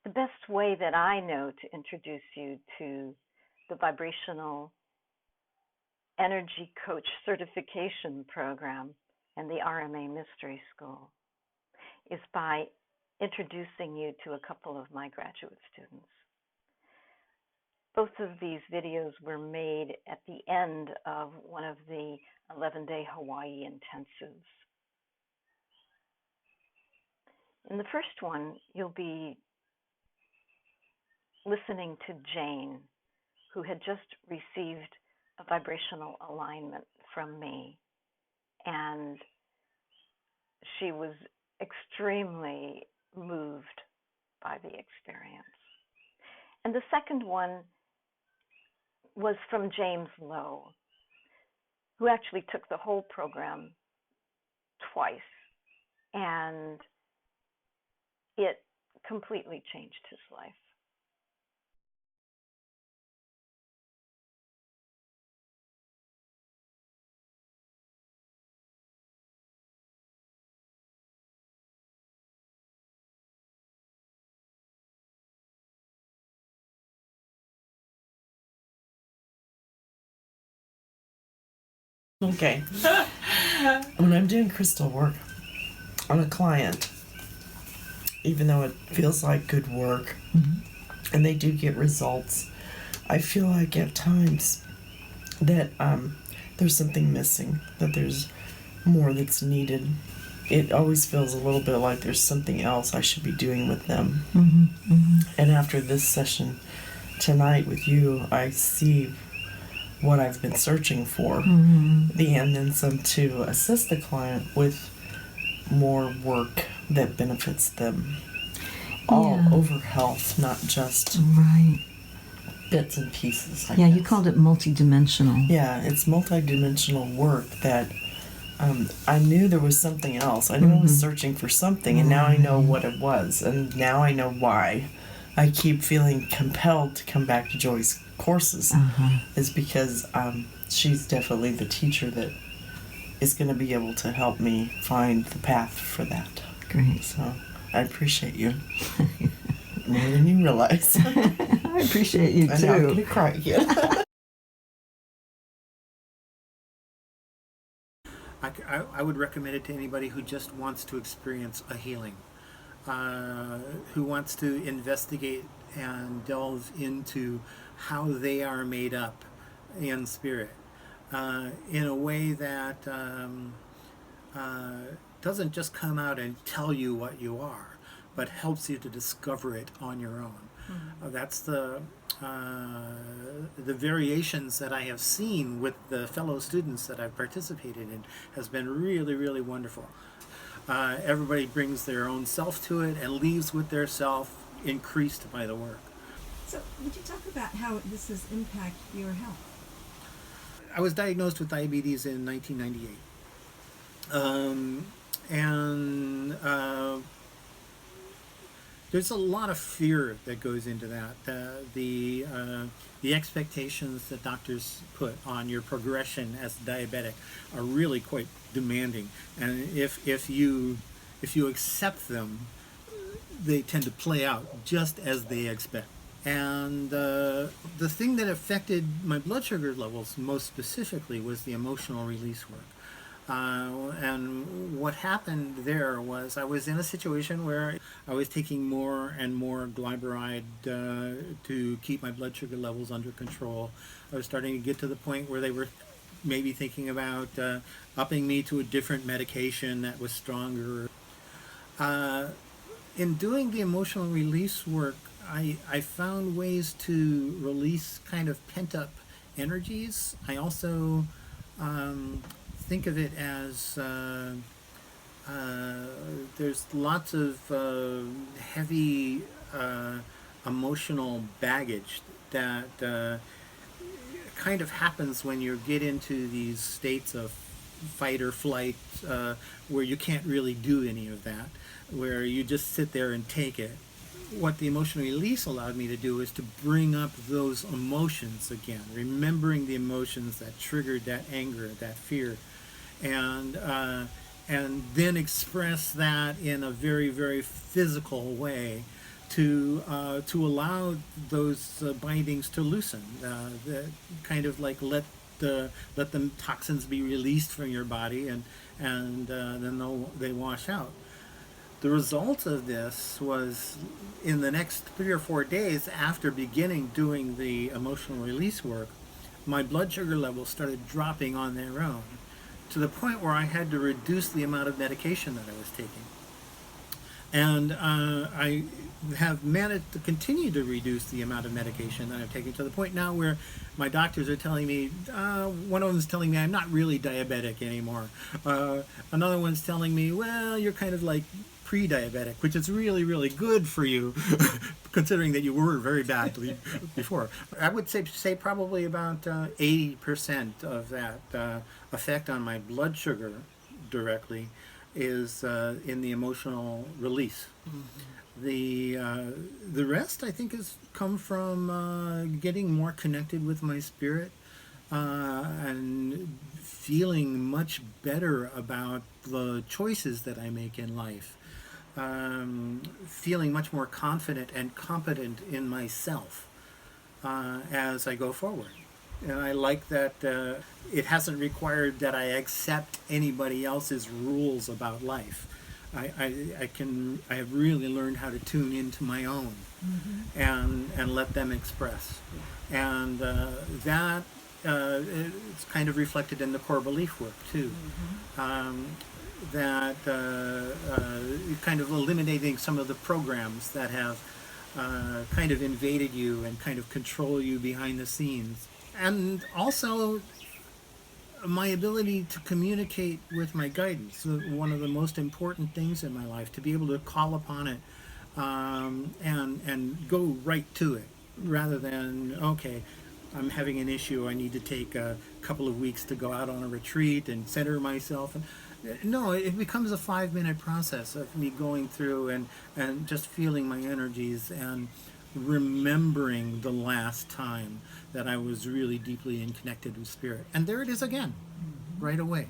The best way that I know to introduce you to the Vibrational Energy Coach Certification Program and the RMA Mystery School is by introducing you to a couple of my graduate students. Both of these videos were made at the end of one of the 11-day Hawaii intensives. In the first one, you'll be listening to Jane, who had just received a vibrational alignment from me, and she was extremely moved by the experience. And the second one was from James Lowe, who actually took the whole program twice, and it completely changed his life. Okay. When I'm doing crystal work on a client, even though it feels like good work, and they do get results, I feel like at times that there's something missing, that there's more that's needed. It always feels a little bit like there's something else I should be doing with them. And after this session tonight with you, I see what I've been searching for, and then some, to assist the client with more work that benefits them. All over health, not just bits and pieces. You called it multidimensional. Yeah, it's multidimensional work that I knew there was something else. I knew I was searching for something, and now I know what it was, and now I know why I keep feeling compelled to come back to Joy's courses, is because she's definitely the teacher that is going to be able to help me find the path for that. Great. So I appreciate you more than you realize. I appreciate you too. And I'm going to cry again. I would recommend it to anybody who just wants to experience a healing, who wants to investigate and delve into how they are made up in spirit, in a way that doesn't just come out and tell you what you are, but helps you to discover it on your own. That's the variations that I have seen with the fellow students that I've participated in has been really, really wonderful. Everybody brings their own self to it and leaves with their self increased by the work. So would you talk about how this has impacted your health? I was diagnosed with diabetes in 1998. There's a lot of fear that goes into that. The expectations that doctors put on your progression as diabetic are really quite demanding, and if you accept them, they tend to play out just as they expect. And the thing that affected my blood sugar levels most specifically was the emotional release work. And what happened there was I was in a situation where I was taking more and more glyburide to keep my blood sugar levels under control. I was starting to get to the point where they were maybe thinking about upping me to a different medication that was stronger. In doing the emotional release work, I found ways to release kind of pent-up energies. I also think of it as there's lots of heavy emotional baggage that kind of happens when you get into these states of fight or flight, where you can't really do any of that, where you just sit there and take it. What the emotional release allowed me to do is to bring up those emotions again, remembering the emotions that triggered that anger, that fear, and then express that in a very, very physical way to allow those bindings to loosen, kind of like let the toxins be released from your body, and then they wash out. The result of this was, in the next 3 or 4 days after beginning doing the emotional release work, my blood sugar levels started dropping on their own, to the point where I had to reduce the amount of medication that I was taking. And I have managed to continue to reduce the amount of medication that I'm taking, to the point now where my doctors are telling me, one of them is telling me I'm not really diabetic anymore. Another one's telling me, well, you're kind of like pre-diabetic, which is really, really good for you, considering that you were very badly before. I would say probably about 80% of that effect on my blood sugar directly is in the emotional release. The rest, I think, has come from getting more connected with my spirit, and feeling much better about the choices that I make in life. Feeling much more confident and competent in myself as I go forward. And I like that it hasn't required that I accept anybody else's rules about life. I have really learned how to tune into my own, and let them express. And that it's kind of reflected in the core belief work too. That kind of eliminating some of the programs that have kind of invaded you and kind of control you behind the scenes. And also my ability to communicate with my guidance, one of the most important things in my life, to be able to call upon it and go right to it, rather than, okay, I'm having an issue, I need to take a couple of weeks to go out on a retreat and center myself. No, it becomes a 5-minute process of me going through and just feeling my energies and remembering the last time that I was really deeply connected with spirit. And there it is again, right away.